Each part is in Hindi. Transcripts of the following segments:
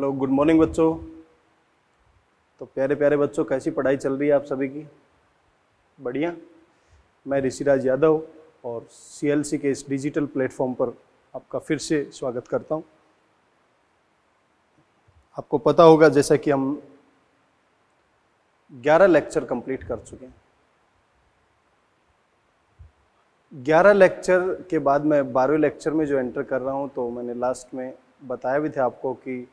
हेलो, गुड मॉर्निंग बच्चों। तो प्यारे प्यारे बच्चों, कैसी पढ़ाई चल रही है आप सभी की? बढ़िया। मैं ऋषिराज यादव और सीएलसी के इस डिजिटल प्लेटफॉर्म पर आपका फिर से स्वागत करता हूँ। आपको पता होगा जैसा कि हम 11 लेक्चर कंप्लीट कर चुके हैं। 11 लेक्चर के बाद मैं 12वें लेक्चर में जो एंटर कर रहा हूँ, तो मैंने लास्ट में बताया भी था आपको कि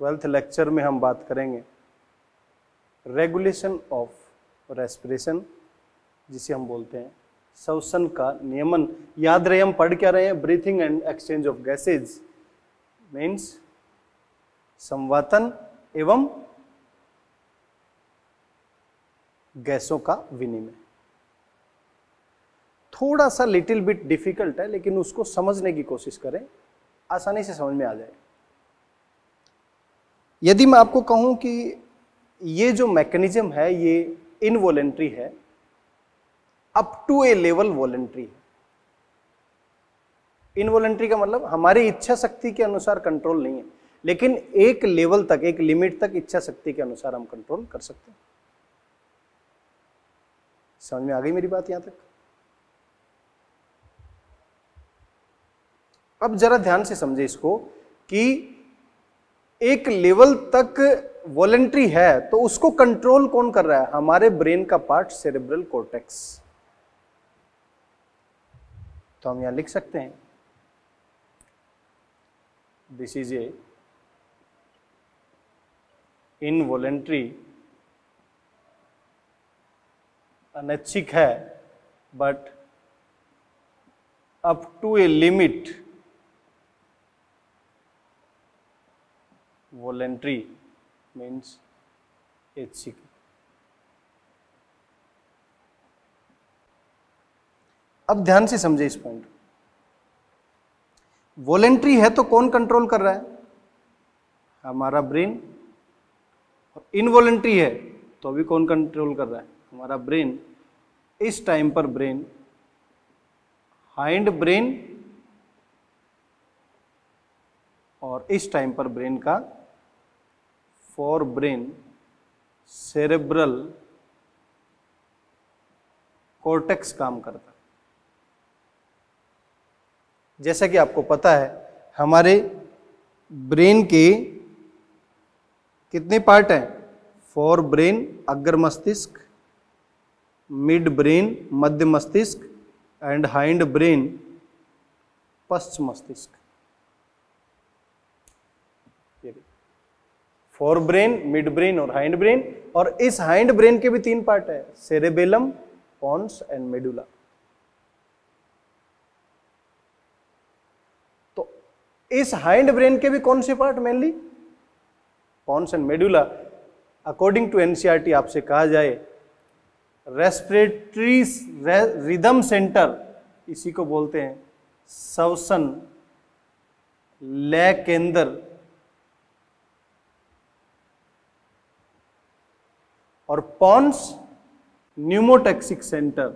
12th लेक्चर में हम बात करेंगे रेगुलेशन ऑफ रेस्पिरेशन, जिसे हम बोलते हैं श्वसन का नियमन। याद रहे हम पढ़ क्या रहे हैं? Breathing and exchange of gases means संवातन एवं गैसों का विनिमय। थोड़ा सा लिटिल बिट डिफिकल्ट है, लेकिन उसको समझने की कोशिश करें, आसानी से समझ में आ जाए। यदि मैं आपको कहूं कि ये जो मैकेनिज्म है ये इनवॉलेंट्री है, up to a level voluntary है। इनवॉलेंट्री का मतलब हमारी इच्छा शक्ति के अनुसार कंट्रोल नहीं है, लेकिन एक लेवल तक, एक लिमिट तक इच्छा शक्ति के अनुसार हम कंट्रोल कर सकते हैं। समझ में आ गई मेरी बात यहां तक? अब जरा ध्यान से समझे इसको कि एक लेवल तक वॉलेंट्री है तो उसको कंट्रोल कौन कर रहा है? हमारे ब्रेन का पार्ट सेरेब्रल कॉर्टेक्स। तो हम यहां लिख सकते हैं दिस इज ए इनवॉलेंट्री, अनैच्छिक है, but up to a limit voluntary means ऐच्छिक। अब ध्यान से समझे इस पॉइंट। वॉलेंट्री है तो कौन कंट्रोल कर रहा है? हमारा ब्रेन। और इनवॉलेंट्री है तो अभी कौन कंट्रोल कर रहा है? हमारा ब्रेन। इस टाइम पर ब्रेन, हाइंड ब्रेन, और इस टाइम पर ब्रेन का फोर ब्रेन सेरेब्रल कॉर्टेक्स काम करता है। जैसा कि आपको पता है हमारे ब्रेन के कितने पार्ट हैं? फोर ब्रेन, अग्र मस्तिष्क, मिड ब्रेन, मध्य मस्तिष्क, एंड हाइंड ब्रेन, पश्च मस्तिष्क। फोर ब्रेन, मिड ब्रेन और हाइंड ब्रेन। और इस हाइंड ब्रेन के भी 3 पार्ट है, सेरेबेलम, पोन्स एंड मेडुला। तो इस हाइंड ब्रेन के भी कौन से part? Mainly pons and medulla. According to NCERT आपसे कहा जाए रेस्पिरेटरी रिदम सेंटर, इसी को बोलते हैं श्वसन लय केंद्र, और पोन्स न्यूमोटैक्सिक सेंटर।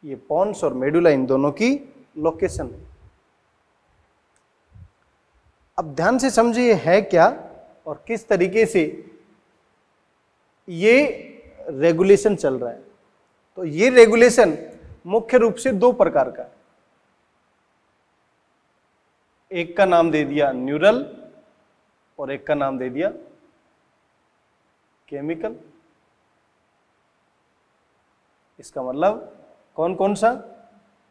ये पोन्स और मेडुला इन दोनों की लोकेशन है। अब ध्यान से समझिए है क्या और किस तरीके से ये रेगुलेशन चल रहा है। तो ये रेगुलेशन मुख्य रूप से 2 प्रकार का है। एक का नाम दे दिया न्यूरल और एक का नाम दे दिया केमिकल। इसका मतलब कौन कौन सा?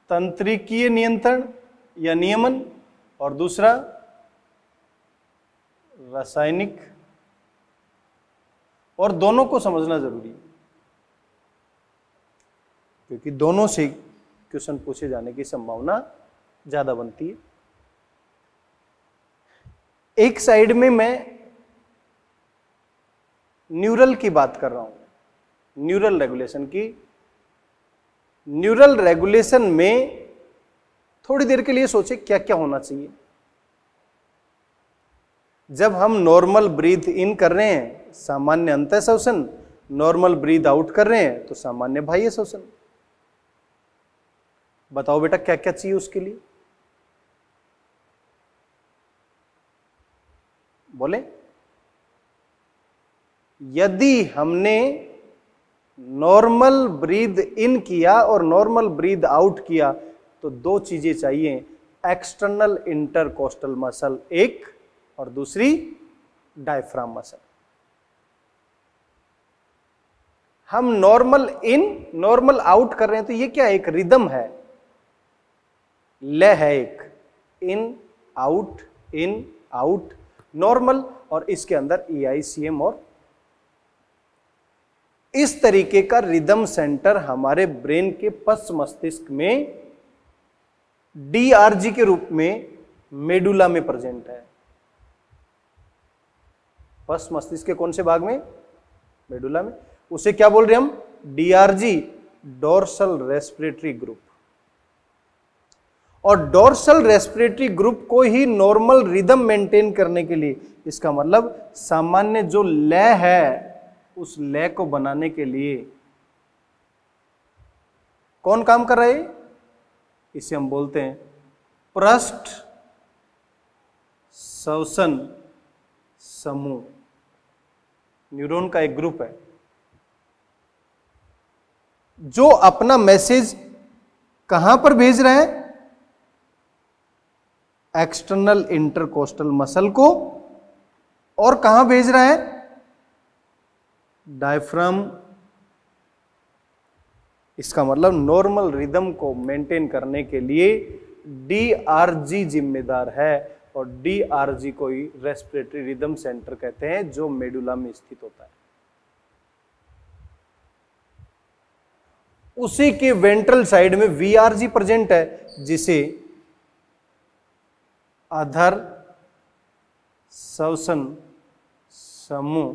तंत्रिकीय नियंत्रण या नियमन, और दूसरा रासायनिक। और दोनों को समझना जरूरी है, क्योंकि दोनों से क्वेश्चन पूछे जाने की संभावना ज्यादा बनती है। एक साइड में मैं न्यूरल की बात कर रहा हूं, न्यूरल रेगुलेशन की। न्यूरल रेगुलेशन में थोड़ी देर के लिए सोचे क्या क्या होना चाहिए। जब हम नॉर्मल ब्रीथ इन कर रहे हैं, सामान्य अंतः श्वसन, नॉर्मल ब्रीथ आउट कर रहे हैं तो सामान्य बाह्य श्वसन। बताओ बेटा क्या क्या चाहिए उसके लिए? बोले, यदि हमने नॉर्मल ब्रीद इन किया और नॉर्मल ब्रीद आउट किया तो दो चीजें चाहिए, एक्सटर्नल इंटरकोस्टल मसल एक और दूसरी डायफ्राम मसल। हम नॉर्मल इन नॉर्मल आउट कर रहे हैं तो ये क्या है, एक रिदम है, लय है, एक इन आउट नॉर्मल, और इसके अंदर EICM, और इस तरीके का रिदम सेंटर हमारे ब्रेन के पश्च मस्तिष्क में DRG के रूप में मेडुला में प्रेजेंट है। पश्च मस्तिष्क के कौन से भाग में? मेडुला में। उसे क्या बोल रहे हम? DRG, dorsal respiratory group. और डोर्सल रेस्पिरेटरी ग्रुप को ही नॉर्मल रिदम मेंटेन करने के लिए, इसका मतलब सामान्य जो लय है उस लय को बनाने के लिए कौन काम कर रहा है? इसे हम बोलते हैं पृष्ठ श्वसन समूह। न्यूरॉन का एक ग्रुप है जो अपना मैसेज कहां पर भेज रहा है? एक्सटर्नल इंटरकोस्टल मसल को, और कहां भेज रहा है? डायफ्राम। इसका मतलब नॉर्मल रिदम को मेंटेन करने के लिए DRG जिम्मेदार है, और DRG को ही रेस्पिरेटरी रिदम सेंटर कहते हैं जो मेडुला में स्थित होता है। उसी के वेंट्रल साइड में VRG प्रेजेंट है, जिसे अधर श्वसन समूह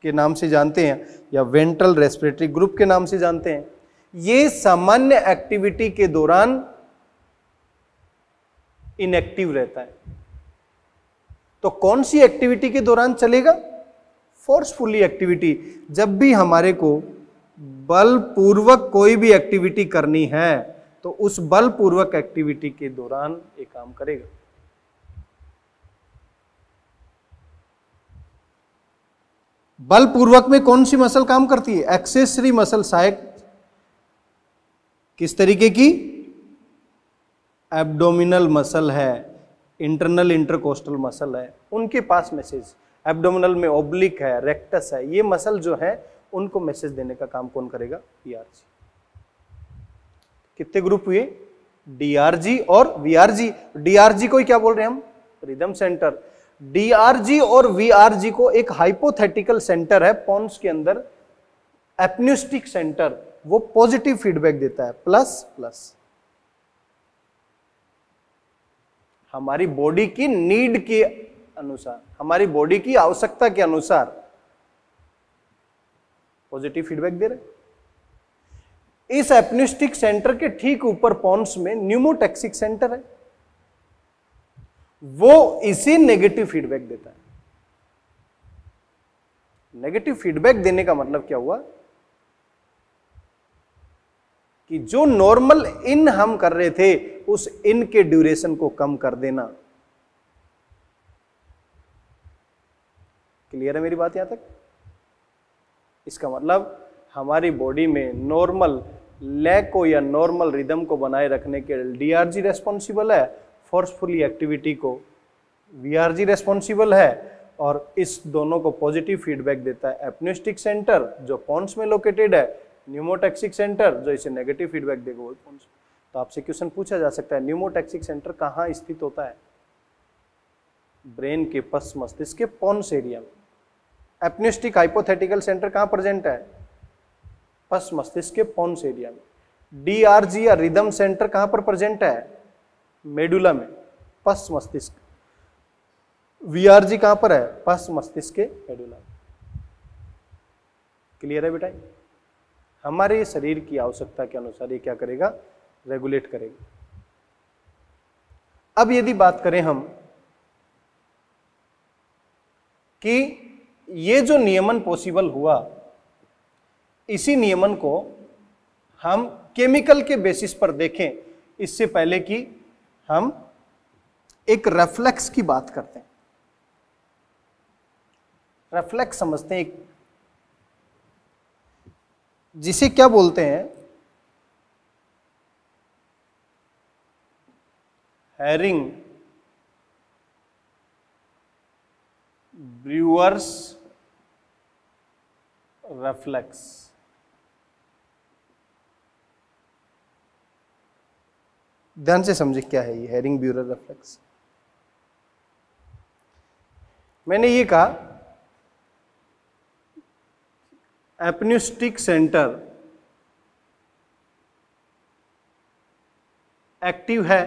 के नाम से जानते हैं, या वेंट्रल रेस्पिरेटरी ग्रुप के नाम से जानते हैं। ये सामान्य एक्टिविटी के दौरान इनएक्टिव रहता है। तो कौन सी एक्टिविटी के दौरान चलेगा? Forcefully activity. जब भी हमारे को बलपूर्वक कोई भी एक्टिविटी करनी है तो उस बलपूर्वक एक्टिविटी के दौरान ये काम करेगा। बलपूर्वक में कौन सी मसल काम करती है? एक्सेसरी मसल सहायक। किस तरीके की? एब्डोमिनल मसल है, इंटरनल इंटरकोस्टल मसल है, उनके पास मैसेज, एब्डोमिनल में ओब्लिक है, रेक्टस है, ये मसल जो है उनको मैसेज देने का काम कौन करेगा? DRG। कितने ग्रुप हुए? DRG और VRG। DRG को क्या बोल रहे हैं हम? Rhythm centre. DRG और VRG को एक हाइपोथेटिकल सेंटर है पोन्स के अंदर, एपन्यूस्टिक सेंटर, वो पॉजिटिव फीडबैक देता है, प्लस प्लस। हमारी बॉडी की नीड के अनुसार, हमारी बॉडी की आवश्यकता के अनुसार पॉजिटिव फीडबैक दे रहे। इस एपन्यूस्टिक सेंटर के ठीक ऊपर पोन्स में न्यूमोटैक्सिक सेंटर है, वो इसी नेगेटिव फीडबैक देता है। नेगेटिव फीडबैक देने का मतलब क्या हुआ कि जो नॉर्मल इन हम कर रहे थे उस इन के ड्यूरेशन को कम कर देना। क्लियर है मेरी बात यहां तक? इसका मतलब हमारी बॉडी में नॉर्मल लय को या नॉर्मल रिदम को बनाए रखने के लिए DRG रेस्पॉन्सिबल है, फोर्सफुली एक्टिविटी को VRG रेस्पॉन्सिबल है, और इस दोनों को पॉजिटिव फीडबैक देता है एपन्यूस्टिक सेंटर जो पोन्स में लोकेटेड है, न्यूमोटैक्सिक सेंटर जो इसे नेगेटिव फीडबैक देगा वो पोन्स। तो आपसे क्वेश्चन पूछा जा सकता है न्यूमोटैक्सिक सेंटर कहाँ स्थित होता है? ब्रेन के पश्च मस्तिष्क के पोन्स एरिया में। एपन्यूस्टिक हाइपोथेटिकल सेंटर कहाँ प्रेजेंट है? पश्च मस्तिष्क के पोन्स एरिया में। DRG या रिदम सेंटर कहाँ पर प्रेजेंट है? मेडुला में, पश्च मस्तिष्क। VRG कहां पर है? पश्च मस्तिष्क के मेडुला। क्लियर है बेटा? हमारे शरीर की आवश्यकता के अनुसार ये क्या करेगा? रेगुलेट करेगा। अब यदि बात करें हम कि ये जो नियमन पॉसिबल हुआ, इसी नियमन को हम केमिकल के बेसिस पर देखें इससे पहले कि हम एक रिफ्लेक्स की बात करते हैं। रेफ्लेक्स समझते हैं, जिसे क्या बोलते हैं, हैरिंग ब्रूअर्स रेफ्लेक्स। ध्यान से समझे क्या है ये हैरिंग ब्यूरर रेफ्लेक्स। मैंने ये कहा एपन्यूस्टिक सेंटर एक्टिव है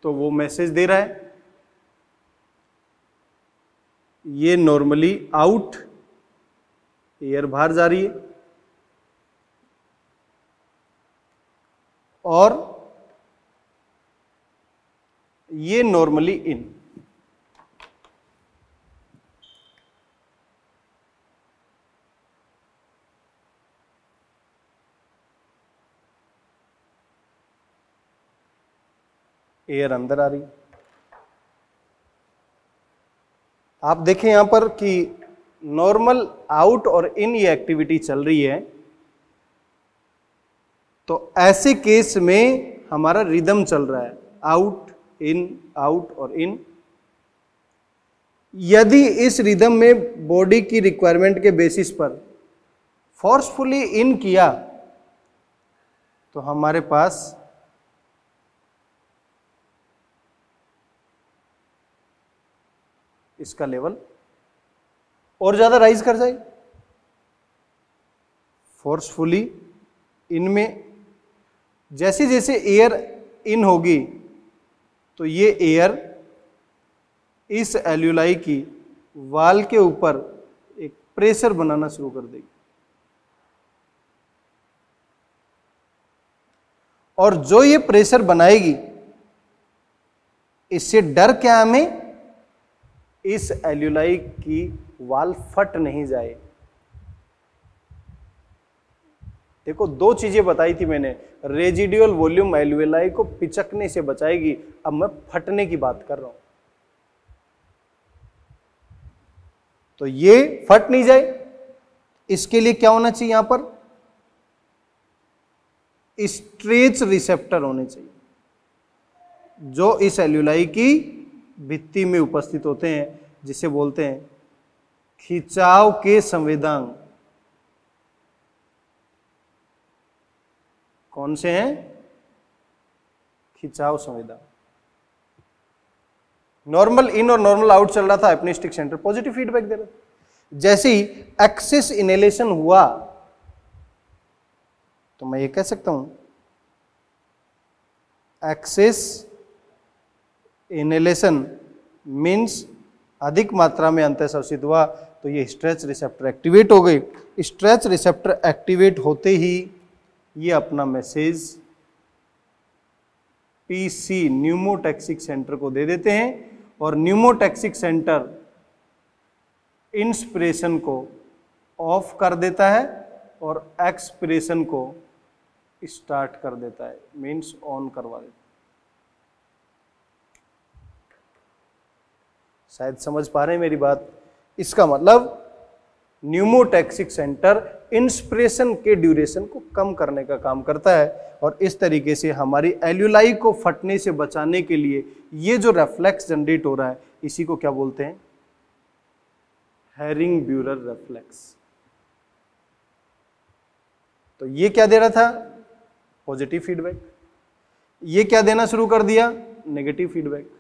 तो वो मैसेज दे रहा है, ये नॉर्मली आउट, एयर बाहर जा रही है, और ये नॉर्मली इन। एयर अंदर आ रही। आप देखें यहां पर कि नॉर्मल आउट और इन ये एक्टिविटी चल रही है, तो ऐसे केस में हमारा रिदम चल रहा है आउट और इन। यदि इस रिदम में बॉडी की रिक्वायरमेंट के बेसिस पर फोर्सफुली इन किया तो हमारे पास इसका लेवल और ज्यादा राइज कर जाए। फोर्सफुली इनमें जैसे जैसे एयर इन होगी तो ये एयर इस एल्यूलाई की वाल के ऊपर एक प्रेशर बनाना शुरू कर देगी, और जो ये प्रेशर बनाएगी इससे डर क्या हमें, इस एल्यूलाई की वाल फट नहीं जाए। देखो दो चीजें बताई थी मैंने, रेजिडुअल वॉल्यूम एल्यूलाई को पिचकने से बचाएगी, अब मैं फटने की बात कर रहा हूं। तो ये फट नहीं जाए, इसके लिए क्या होना चाहिए, यहां पर स्ट्रेच रिसेप्टर होने चाहिए जो इस एल्यूलाई की भित्ति में उपस्थित होते हैं, जिसे बोलते हैं खिंचाव के संवेदांग। कौन से हैं, खिंचाव संवेदांग। नॉर्मल इन और नॉर्मल आउट चल रहा था, एपनिस्टिक सेंटर पॉजिटिव फीडबैक दे रहा था। जैसे ही एक्सिस इनहेलेशन हुआ तो मैं ये कह सकता हूं एक्सिस इनहेलेशन मीन्स अधिक मात्रा में अंतःश्वसित हुआ, तो ये स्ट्रेच रिसेप्टर एक्टिवेट हो गई। स्ट्रेच रिसेप्टर एक्टिवेट होते ही ये अपना मैसेज पीसी न्यूमोटैक्सिक सेंटर को दे देते हैं, और न्यूमोटैक्सिक सेंटर इंस्पिरेशन को ऑफ कर देता है और एक्सपिरेशन को स्टार्ट कर देता है, मीन्स ऑन करवा देता है। शायद समझ पा रहे हैं मेरी बात। इसका मतलब न्यूमोटैक्सिक सेंटर इंस्पिरेशन के ड्यूरेशन को कम करने का काम करता है, और इस तरीके से हमारी एल्यूलाई को फटने से बचाने के लिए ये जो रेफ्लेक्स जनरेट हो रहा है, इसी को क्या बोलते हैं, हैरिंग ब्यूरर रेफ्लेक्स। तो ये क्या दे रहा था, पॉजिटिव फीडबैक। ये क्या देना शुरू कर दिया, नेगेटिव फीडबैक।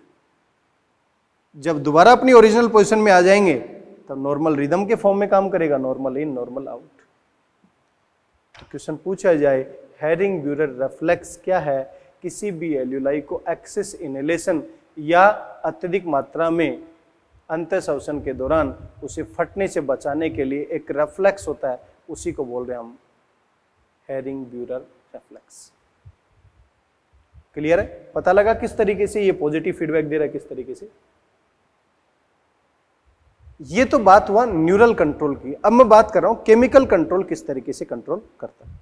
जब दोबारा अपनी ओरिजिनल पोजीशन में आ जाएंगे तब नॉर्मल रिदम के फॉर्म में काम करेगा, नॉर्मल इन नॉर्मल आउट। तो क्वेश्चन पूछा जाए हैरिंग ब्यूरर रेफ्लेक्स क्या है, किसी भी एल्यूलाई को एक्सेस इनहेलेशन या अत्यधिक मात्रा में अंतःश्वसन के दौरान उसे फटने से बचाने के लिए एक रेफ्लेक्स होता है, उसी को बोल रहे हैं हम हैरिंग ब्यूरर रेफ्लेक्स। क्लियर है, पता लगा किस तरीके से ये पॉजिटिव फीडबैक दे रहा है, किस तरीके से। ये तो बात हुआ न्यूरल कंट्रोल की। अब मैं बात कर रहा हूं केमिकल कंट्रोल किस तरीके से कंट्रोल करता है।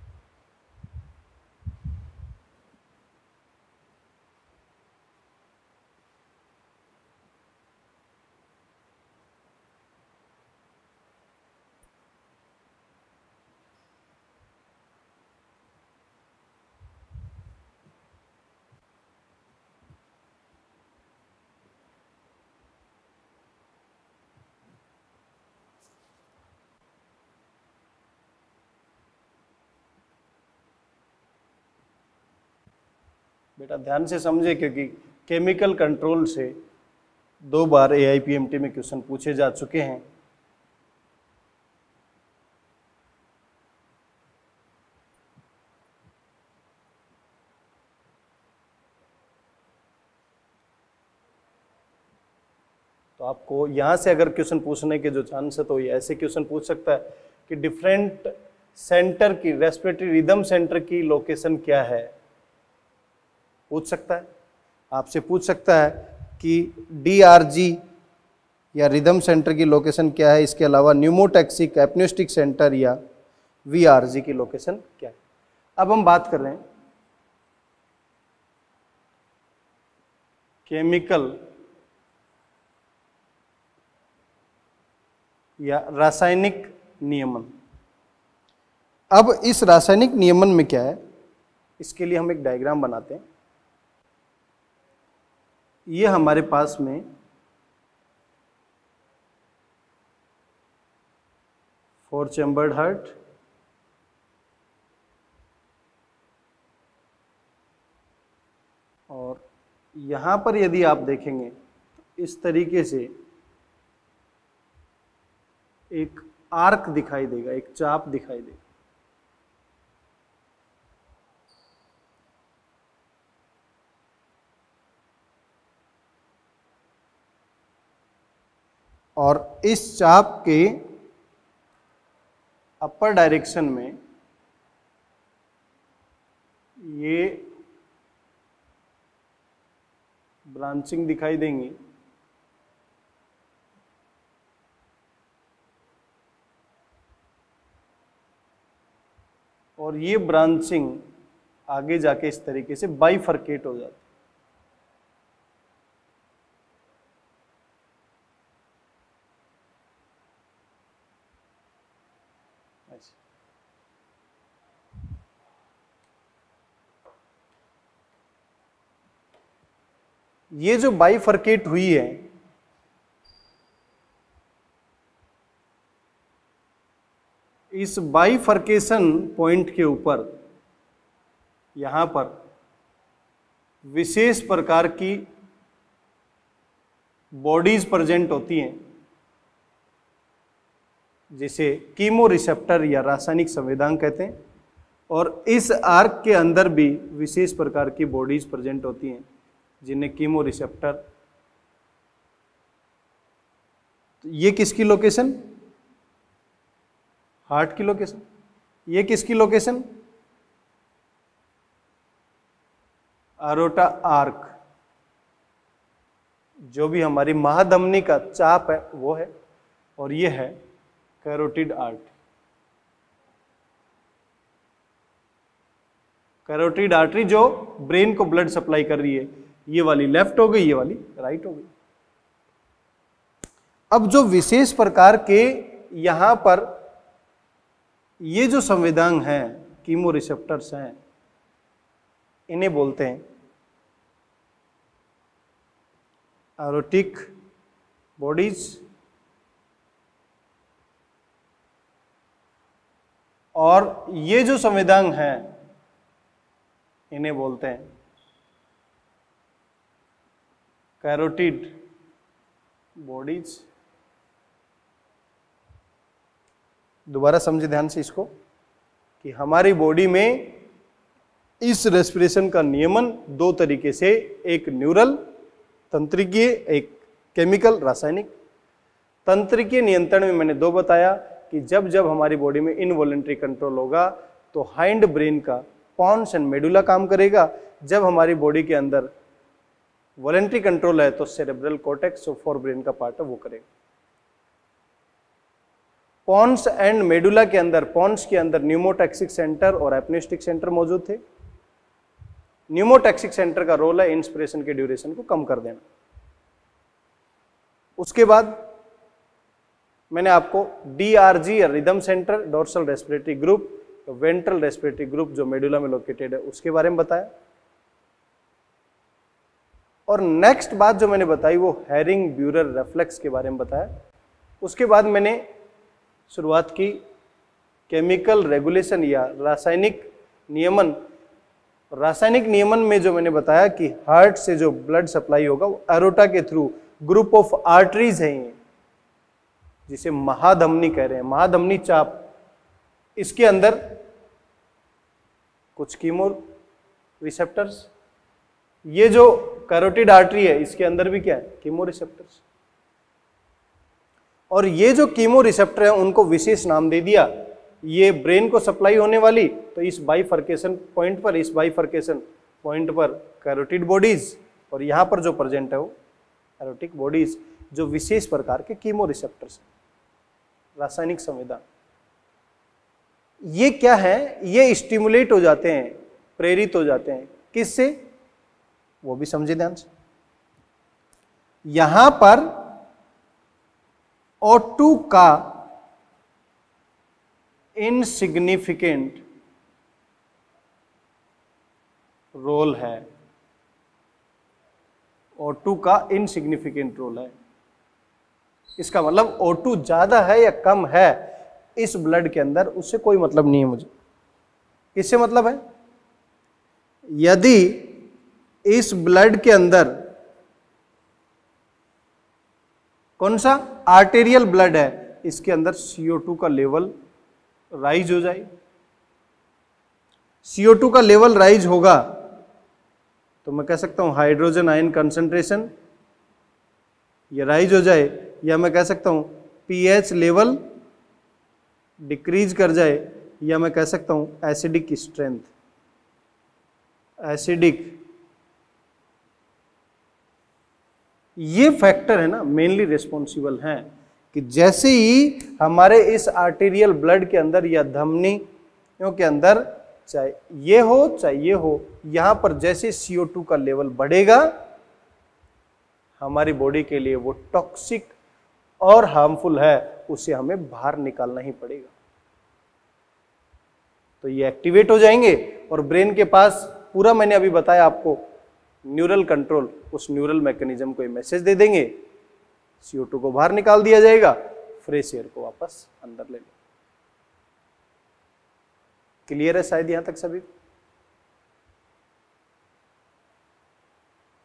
बेटा ध्यान से समझे, क्योंकि केमिकल कंट्रोल से 2 बार AIPMT में क्वेश्चन पूछे जा चुके हैं। तो आपको यहाँ से अगर क्वेश्चन पूछने के जो चांस है तो ये ऐसे क्वेश्चन पूछ सकता है कि डिफरेंट सेंटर की, रेस्पिरेटरी रिदम सेंटर की लोकेशन क्या है, पूछ सकता है। आपसे पूछ सकता है कि DRG या रिदम सेंटर की लोकेशन क्या है, इसके अलावा न्यूमोटैक्सिक एपनिस्टिक सेंटर या VRG की लोकेशन क्या है। अब हम बात कर रहे हैं केमिकल या रासायनिक नियमन। अब इस रासायनिक नियमन में क्या है, इसके लिए हम एक डायग्राम बनाते हैं। ये हमारे पास में फोर चैम्बर्ड हार्ट, और यहां पर यदि आप देखेंगे तो इस तरीके से एक आर्क दिखाई देगा, एक चाप दिखाई देगा। और इस चाप के अपर डायरेक्शन में ये ब्रांचिंग दिखाई देंगी, और ये ब्रांचिंग आगे जाके इस तरीके से बाइफरकेट हो जाती है। ये जो बाइफरकेट हुई है, इस बाइफरकेशन पॉइंट के ऊपर यहां पर विशेष प्रकार की बॉडीज प्रेजेंट होती हैं, जिसे कीमो रिसेप्टर या रासायनिक संवेदक कहते हैं। और इस आर्क के अंदर भी विशेष प्रकार की बॉडीज प्रेजेंट होती हैं, जिन्हें कीमो रिसेप्टर। तो ये किसकी लोकेशन, हार्ट की लोकेशन। ये किसकी लोकेशन, अरोटा आर्क, जो भी हमारी महाधमनी का चाप है वो है, और ये है कैरोटिड आर्टरी। कैरोटिड आर्टरी जो ब्रेन को ब्लड सप्लाई कर रही है, ये वाली लेफ्ट हो गई, ये वाली राइट हो गई। अब जो विशेष प्रकार के यहां पर ये जो संवेदक हैं, कीमो रिसेप्टर्स हैं, इन्हें बोलते हैं एरोटिक बॉडीज। और ये जो संवेदक हैं, इन्हें बोलते हैं कैरोटिड बॉडीज। दोबारा समझे ध्यान से इसको, कि हमारी बॉडी में इस रेस्पिरेशन का नियमन 2 तरीके से, एक न्यूरल तंत्रिकीय, एक केमिकल रासायनिक। तंत्रिकीय नियंत्रण में मैंने 2 बताया कि जब जब हमारी बॉडी में इनवॉलेंट्री कंट्रोल होगा तो हाइंड ब्रेन का पॉन्स एंड मेडुला काम करेगा। जब हमारी बॉडी के अंदर वॉलेंट्री कंट्रोल है तो सेरेब्रल कॉर्टेक्स, जो फोर ब्रेन का पार्ट है, वो करेगा। पॉन्स एंड मेडुला के अंदर, पॉन्स के अंदर न्यूमोटैक्सिक सेंटर और एपनिस्टिक सेंटर मौजूद थे। न्यूमोटैक्सिक सेंटर का रोल है इंस्पिरेशन के ड्यूरेशन को कम कर देना। उसके बाद मैंने आपको DRG या rhythm centre, dorsal respiratory group, ventral respiratory group जो मेडुला में लोकेटेड है, उसके बारे में बताया। और नेक्स्ट बात जो मैंने बताई वो हैरिंग ब्यूरर रेफ्लेक्स के बारे में बताया। उसके बाद मैंने शुरुआत की केमिकल रेगुलेशन या रासायनिक नियमन रासायनिक नियमन में जो मैंने बताया कि हार्ट से जो ब्लड सप्लाई होगा वो एरोटा के थ्रू, ग्रुप ऑफ आर्टरीज है ये, जिसे महाधमनी कह रहे हैं, महाधमनी चाप। इसके अंदर कुछ कीमो रिसेप्टर्स, ये जो कैरोटिड आर्टरी है इसके अंदर भी क्या है, कीमो रिसेप्टर्स। और ये जो कीमो रिसेप्टर है उनको विशेष नाम दे दिया, ये ब्रेन को सप्लाई होने वाली, तो इस बाइफर्केशन पॉइंट पर, इस बाइफर्केशन पॉइंट पर कैरोटिड बॉडीज, और यहां पर जो प्रेजेंट है वो एरोटिक बॉडीज, जो विशेष प्रकार के कीमो रिसेप्टर्स, रासायनिक संवेदन। ये क्या है, ये स्टिमुलेट हो जाते हैं, प्रेरित हो जाते हैं, किससे, वो भी समझे ध्यान से। यहां पर O2 का इनसिग्निफिकेंट रोल है, O2 का इनसिग्निफिकेंट रोल है। इसका मतलब O2 ज्यादा है या कम है इस ब्लड के अंदर, उससे कोई मतलब नहीं है मुझे। किससे मतलब है, यदि इस ब्लड के अंदर कौन सा आर्टेरियल ब्लड है, इसके अंदर CO2 का लेवल राइज हो जाए, CO2 का लेवल राइज होगा तो मैं कह सकता हूं हाइड्रोजन आयन कंसंट्रेशन ये राइज हो जाए, या मैं कह सकता हूं pH लेवल डिक्रीज कर जाए, या मैं कह सकता हूं एसिडिक स्ट्रेंथ, एसिडिक। ये फैक्टर है ना मेनली रिस्पॉन्सिबल हैं कि जैसे ही हमारे इस आर्टेरियल ब्लड के अंदर या धमनियों के अंदर, चाहे ये हो चाहे ये हो, यहां पर जैसे CO2 का लेवल बढ़ेगा हमारी बॉडी के लिए वो टॉक्सिक और हार्मफुल है, उसे हमें बाहर निकालना ही पड़ेगा। तो ये एक्टिवेट हो जाएंगे और ब्रेन के पास पूरा, मैंने अभी बताया आपको, न्यूरल कंट्रोल, उस न्यूरल मैकेनिज्म को ये मैसेज दे देंगे, CO2 को बाहर निकाल दिया जाएगा, फ्रेश एयर को वापस अंदर ले लो। क्लियर है शायद यहां तक सभी?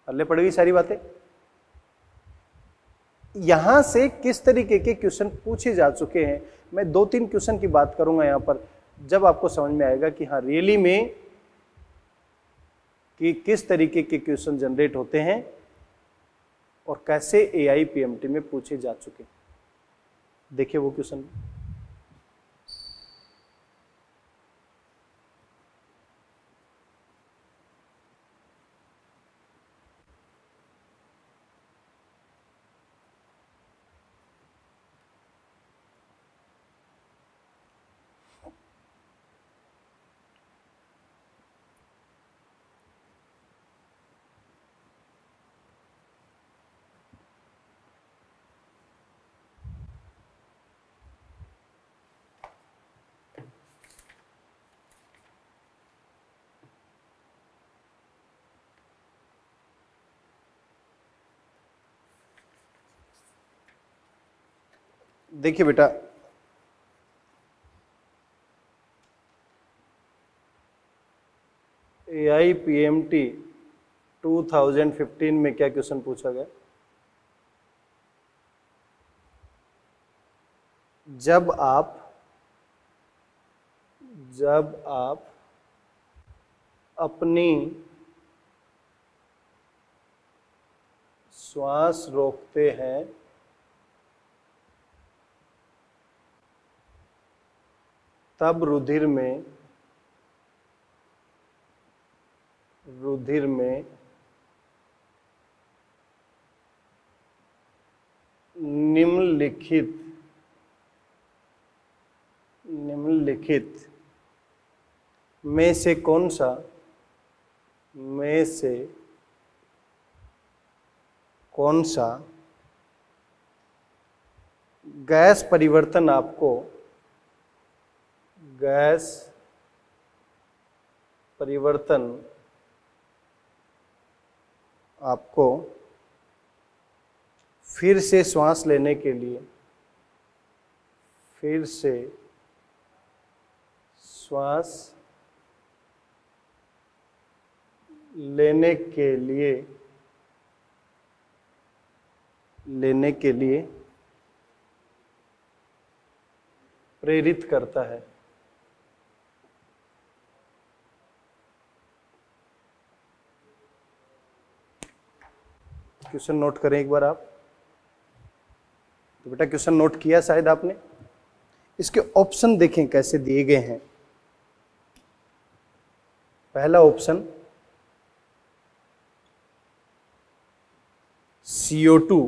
पल्ले पड़ गई सारी बातें? यहां से किस तरीके के क्वेश्चन पूछे जा चुके हैं, मैं 2-3 क्वेश्चन की बात करूंगा यहां पर, जब आपको समझ में आएगा कि हाँ रियली में कि किस तरीके के क्वेश्चन जनरेट होते हैं और कैसे AIPMT में पूछे जा चुके। देखिए वो क्वेश्चन, देखिए बेटा, AIPMT 2015 में क्या क्वेश्चन पूछा गया, जब आप अपनी श्वास रोकते हैं तब रुधिर में निम्नलिखित में से कौन सा गैस परिवर्तन आपको फिर से श्वास लेने के लिए, फिर से श्वास लेने के लिए प्रेरित करता है। क्वेश्चन नोट करें एक बार आप। तो बेटा क्वेश्चन नोट किया शायद आपने। इसके ऑप्शन देखें कैसे दिए गए हैं। पहला ऑप्शन CO2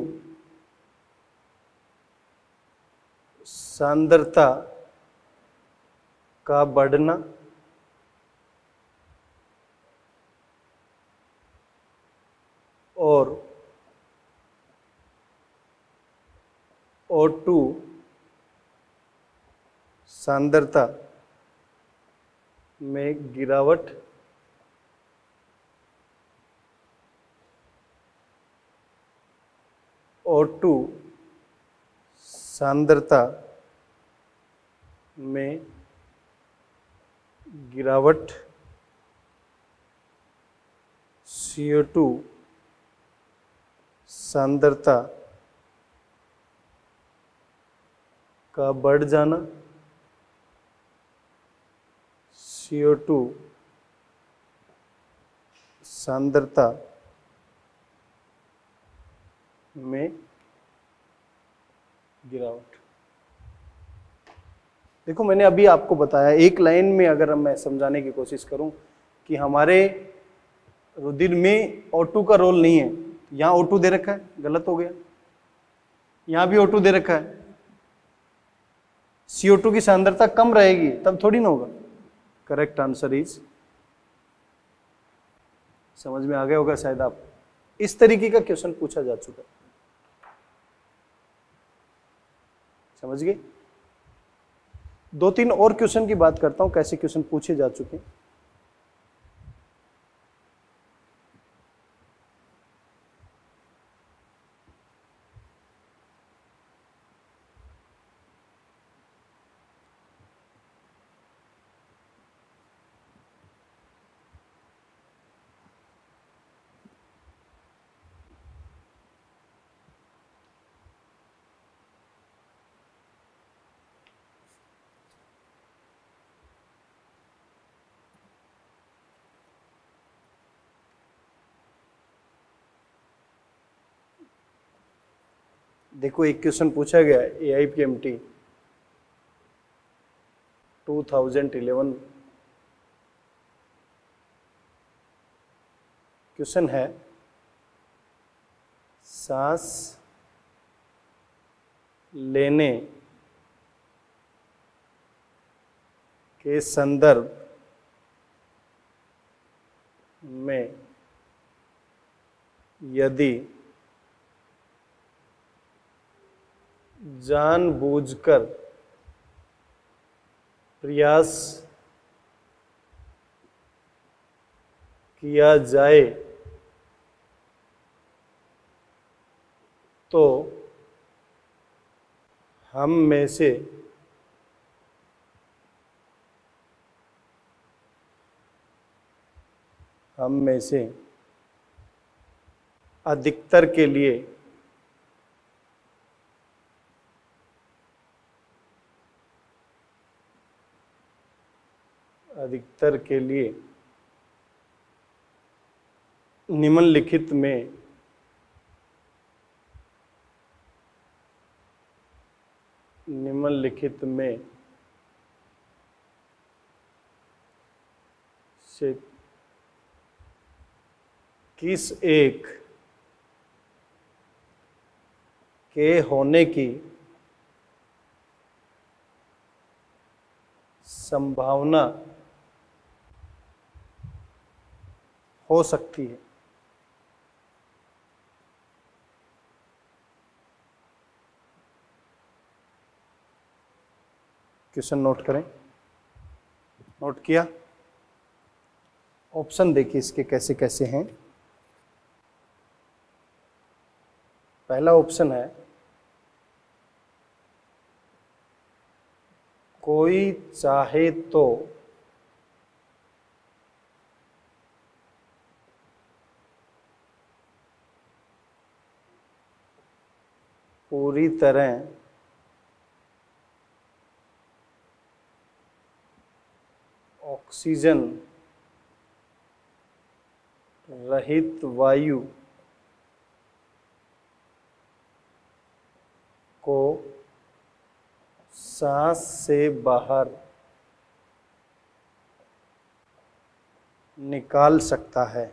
सांद्रता का बढ़ना और O2 सांद्रता में गिरावट O2 सांद्रता में गिरावट CO2 सांद्रता का बढ़ जाना, CO2 सांद्रता में गिरावट। देखो मैंने अभी आपको बताया, एक लाइन में अगर मैं समझाने की कोशिश करूं कि हमारे रुधिर में O2 का रोल नहीं है। यहाँ O2 दे रखा है, गलत हो गया। यहाँ भी O2 दे रखा है, CO2 की सांद्रता कम रहेगी तब थोड़ी ना होगा। करेक्ट आंसर इज, समझ में आ गया होगा शायद आप। इस तरीके का क्वेश्चन पूछा जा चुका है, समझ गए। 2-3 और क्वेश्चन की बात करता हूं, कैसे क्वेश्चन पूछे जा चुके हैं। देखो एक क्वेश्चन पूछा गया है AIPMT 2011। क्वेश्चन है सांस लेने के संदर्भ में यदि जानबूझकर प्रयास किया जाए तो हम में से अधिकतर के लिए निम्नलिखित में से किस एक के होने की संभावना हो सकती है। क्वेश्चन नोट करें। नोट किया? ऑप्शन देखिए इसके कैसे कैसे हैं। पहला ऑप्शन है कोई चाहे तो पूरी तरह ऑक्सीजन रहित वायु को सांस से बाहर निकाल सकता है।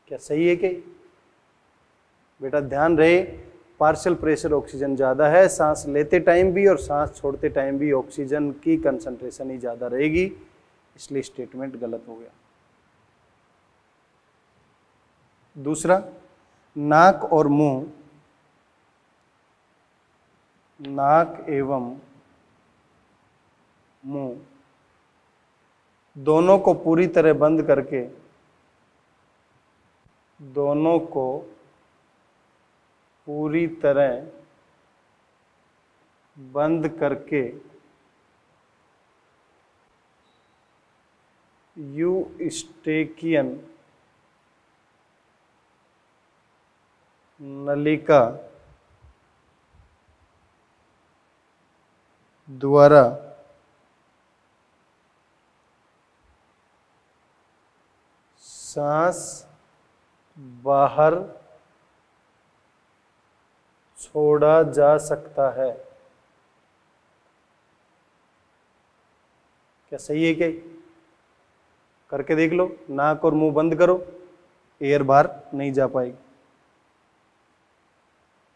क्या सही है कि? बेटा ध्यान रहे, पार्शियल प्रेशर ऑक्सीजन ज़्यादा है, सांस लेते टाइम भी और सांस छोड़ते टाइम भी ऑक्सीजन की कंसंट्रेशन ही ज़्यादा रहेगी, इसलिए स्टेटमेंट गलत हो गया। दूसरा, नाक और मुंह, नाक एवं मुंह दोनों को पूरी तरह बंद करके, दोनों को पूरी तरह बंद करके यूस्टेकियन नलिका द्वारा सांस बाहर छोड़ा जा सकता है। क्या सही है? क्या करके देख लो, नाक और मुंह बंद करो, एयर बाहर नहीं जा पाएगी।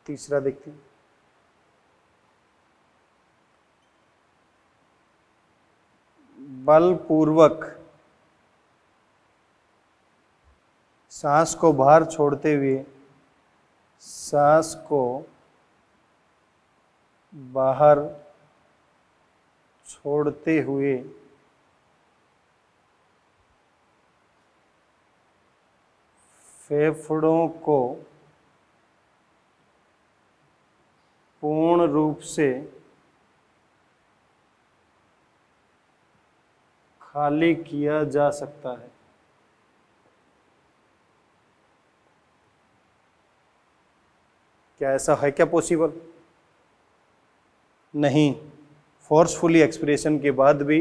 तीसरा देखते हैं, बलपूर्वक सांस को बाहर छोड़ते हुए, सांस को बाहर छोड़ते हुए फेफड़ों को पूर्ण रूप से खाली किया जा सकता है। क्या ऐसा है क्या पॉसिबल? नहीं, फोर्सफुली एक्सपिरेशन के बाद भी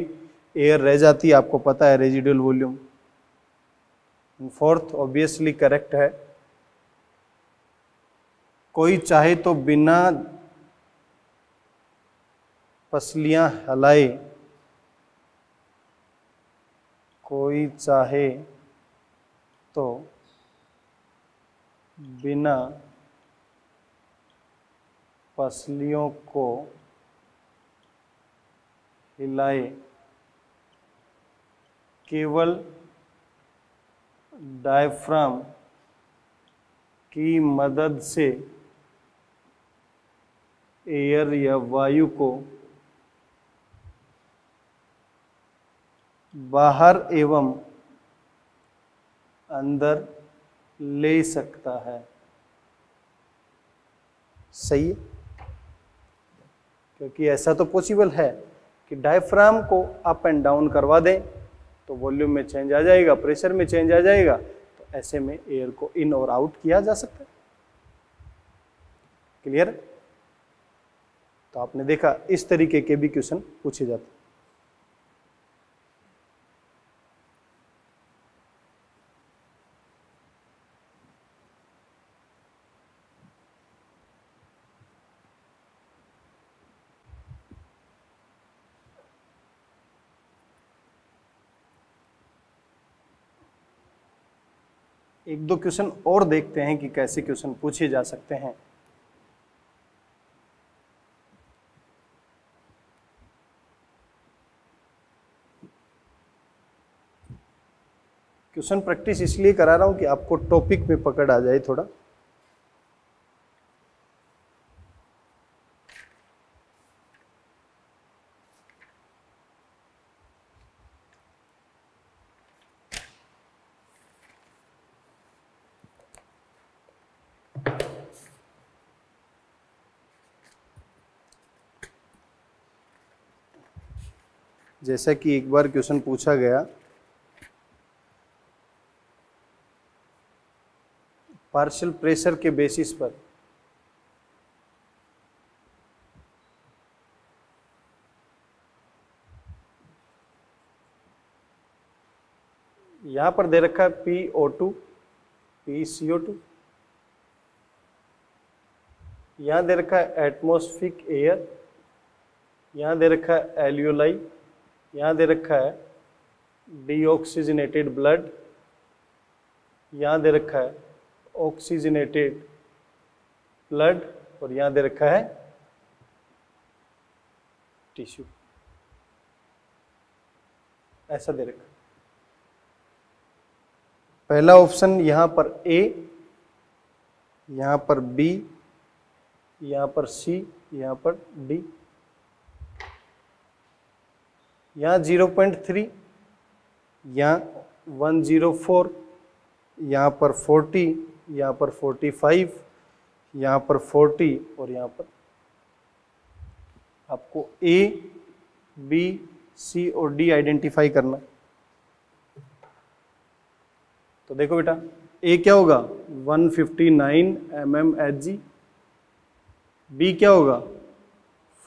एयर रह जाती है, आपको पता है residual volume. Fourth obviously correct है, कोई चाहे तो बिना पसलियां हिलाए, कोई चाहे तो बिना पसलियों को हिलाए केवल डायफ्राम की मदद से एयर या वायु को बाहर एवं अंदर ले सकता है। सही है, क्योंकि ऐसा तो पॉसिबल है कि डायफ्राम को अप एंड डाउन करवा दें तो वॉल्यूम में चेंज आ जाएगा, प्रेशर में चेंज आ जाएगा, तो ऐसे में एयर को इन और आउट किया जा सकता है। क्लियर? तो आपने देखा इस तरीके के भी क्वेश्चन पूछे जाते हैं। एक दो क्वेश्चन और देखते हैं कि कैसे क्वेश्चन पूछे जा सकते हैं। क्वेश्चन प्रैक्टिस इसलिए करा रहा हूं कि आपको टॉपिक में पकड़ आ जाए थोड़ा। जैसा कि एक बार क्वेश्चन पूछा गया पार्शियल प्रेशर के बेसिस पर यहां पर दे रखा है PO2 PCO2, यहां दे रखा है एटमॉस्फेरिक एयर, यहां दे रखा है एल्यूलाई, यहां दे रखा है डीऑक्सीजनेटेड ब्लड, यहां दे रखा है ऑक्सीजनेटेड ब्लड, और यहां दे रखा है टिश्यू। ऐसा दे रखा है। पहला ऑप्शन यहां पर ए, यहां पर बी, यहां पर सी, यहां पर डी। यहां 0.3, यहां 104, यहां पर 40, यहां पर 45, यहां पर 40, और यहां पर आपको ए, बी, सी और डी आइडेंटिफाई करना। तो देखो बेटा, ए क्या होगा 159 mmHg, बी क्या होगा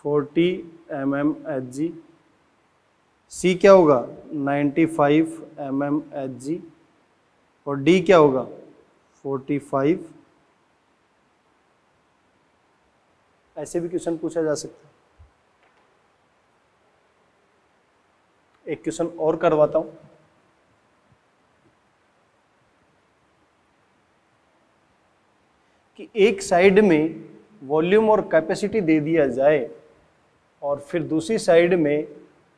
40 mmHg, सी क्या होगा 95 mmHg, और डी क्या होगा 45। ऐसे भी क्वेश्चन पूछा जा सकता है। एक क्वेश्चन और करवाता हूं। कि एक साइड में वॉल्यूम और कैपेसिटी दे दिया जाए और फिर दूसरी साइड में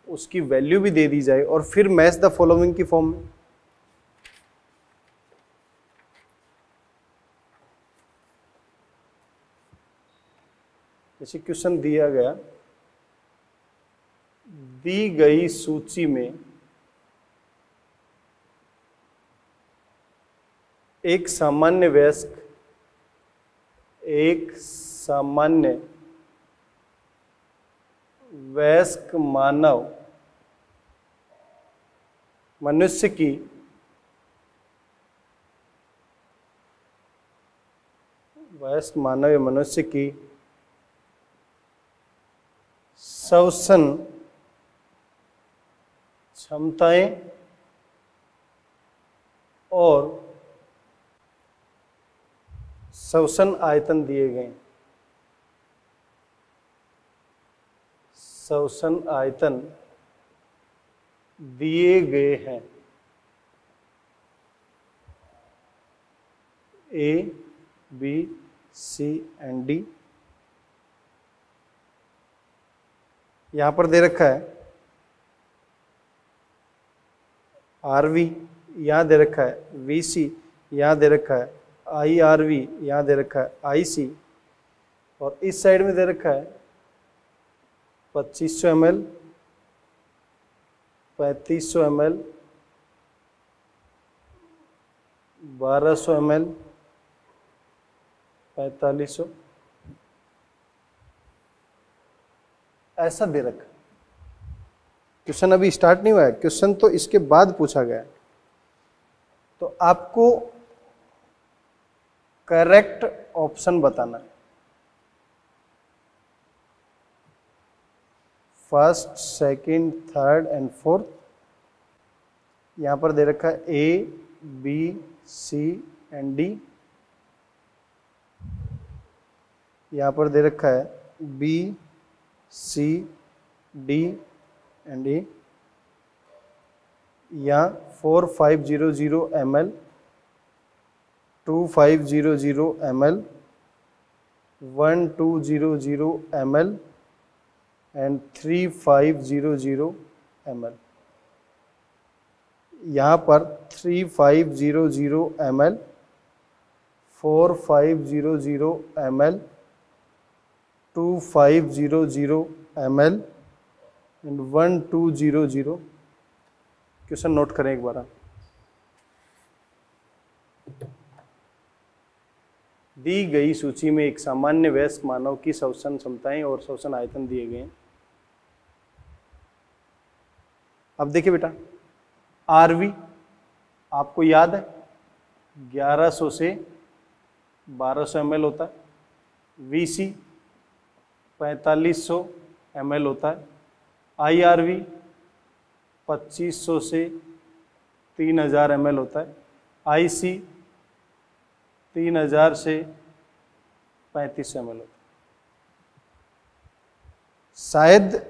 उसकी वैल्यू भी दे दी जाए, और फिर मैच द फॉलोइंग की फॉर्म में। जैसे क्वेश्चन दिया गया, दी गई सूची में एक सामान्य वयस्क मानव मनुष्य की श्वसन क्षमताएं और श्वसन आयतन दिए गए। श्वसन आयतन दिए गए हैं। ए, बी, सी एंड डी। यहां पर दे रखा है आरवी, यहां दे रखा है वीसी, यहां दे रखा है IRV, यहां दे रखा है IC, और इस साइड में दे रखा है 2500 ml, 3500 ml, 1200 ml, 4500। ऐसा दे रखा। क्वेश्चन अभी स्टार्ट नहीं हुआ है, क्वेश्चन तो इसके बाद पूछा गया है। तो आपको करेक्ट ऑप्शन बताना है। First, second, third and fourth. यहां पर दे रखा है ए, बी, सी एंड डी। यहां पर दे रखा है बी, सी, डी एंड ए। यहाँ 4500 ml, 2500 ml, 1200 ml and 3500 ml। यहाँ पर 3500 ml, 4500 ml, 2500 ml and 1200। Question note करें एक बार। दी गई सूची में एक सामान्य वयस्क मानव की श्वसन क्षमताएं और श्वसन आयतन दिए गए हैं। अब देखिए बेटा, आरवी आपको याद है 1100 से 1200 ml होता है, VC 4500 ml होता है, IRV 2500 से 3000 ml होता है, IC 3000 से 3500 ml होता है। शायद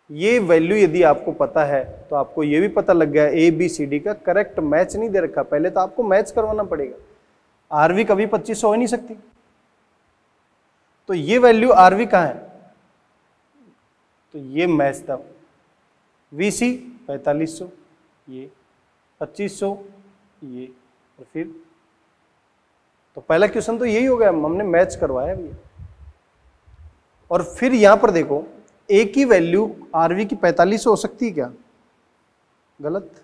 ये वैल्यू यदि आपको पता है तो आपको ये भी पता लग गया ABCD का करेक्ट मैच नहीं दे रखा, पहले तो आपको मैच करवाना पड़ेगा। RV कभी 2500 हो ही नहीं सकती, तो ये वैल्यू RV कहाँ है, तो ये मैच था। VC 4500, ये 2500, ये, और फिर तो पहला क्वेश्चन तो यही हो गया, हमने मैच करवाया भैया। और फिर यहां पर देखो A की वैल्यू RV की 4500 हो सकती है क्या, गलत।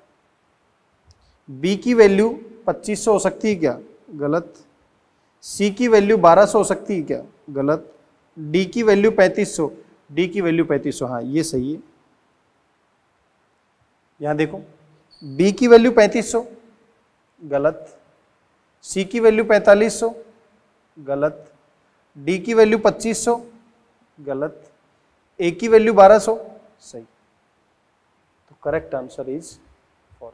B की वैल्यू 2500 हो सकती है क्या, गलत। C की वैल्यू 1200 हो सकती है क्या, गलत। D की वैल्यू 3500, D की वैल्यू 3500, हाँ ये सही है। यहां देखो B की वैल्यू 3500, गलत। C की वैल्यू 4500, गलत। D की वैल्यू 2500, गलत। A की वैल्यू 1200, सही। तो करेक्ट आंसर इज 4।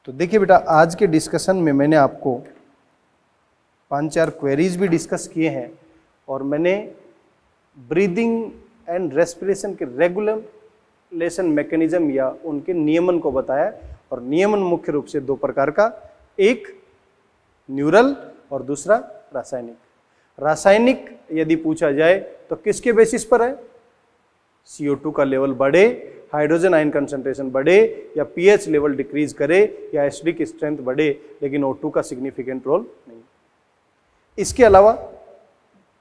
तो देखिए बेटा, आज के डिस्कशन में मैंने आपको 5-4 क्वेरीज भी डिस्कस किए हैं और मैंने ब्रीदिंग एंड रेस्पिरेशन के रेगुलेशन मैकेनिज्म या उनके नियमन को बताया। और नियमन मुख्य रूप से 2 प्रकार का, एक न्यूरल और दूसरा रासायनिक। रासायनिक यदि पूछा जाए तो किसके बेसिस पर है, CO2 का लेवल बढ़े, हाइड्रोजन आयन कंसंट्रेशन बढ़े, या pH लेवल डिक्रीज करे, या एसिडिक स्ट्रेंथ बढ़े, लेकिन O2 का सिग्निफिकेंट रोल नहीं। इसके अलावा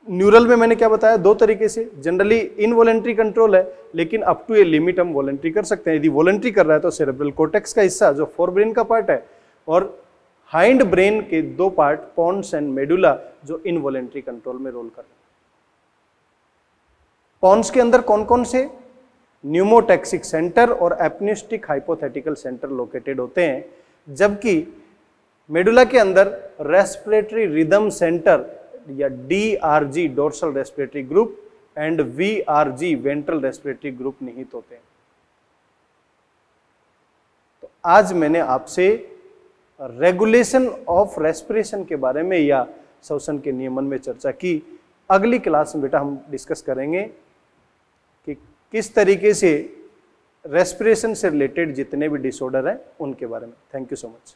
न्यूरल में मैंने क्या बताया, 2 तरीके से, जनरली इनवॉलेंट्री कंट्रोल है, लेकिन अप टू ए लिमिट हम वॉलेंट्री कर सकते हैं। यदि वॉलेंट्री कर रहा है तो सेरेब्रल कोर्टेक्स का हिस्सा जो फोरब्रेन का पार्ट है, और हाइंड ब्रेन के 2 पार्ट पॉन्स एंड मेडुला जो इनवॉलेंट्री कंट्रोल में रोल कर रहे हैं। पॉन्स के अंदर कौन कौन से, न्यूमोटैक्सिक सेंटर और एपनिस्टिक हाइपोथेटिकल सेंटर लोकेटेड होते हैं, जबकि मेडुला के अंदर रेस्पिरेटरी रिदम सेंटर या DRG dorsal respiratory group and VRG ventral respiratory group निहित होते हैं। तो आज मैंने आपसे रेगुलेशन ऑफ रेस्पिरेशन के बारे में या श्वसन के नियमन में चर्चा की। अगली क्लास में बेटा हम डिस्कस करेंगे कि किस तरीके से रेस्पिरेशन से रिलेटेड जितने भी डिसऑर्डर हैं उनके बारे में। Thank you so much.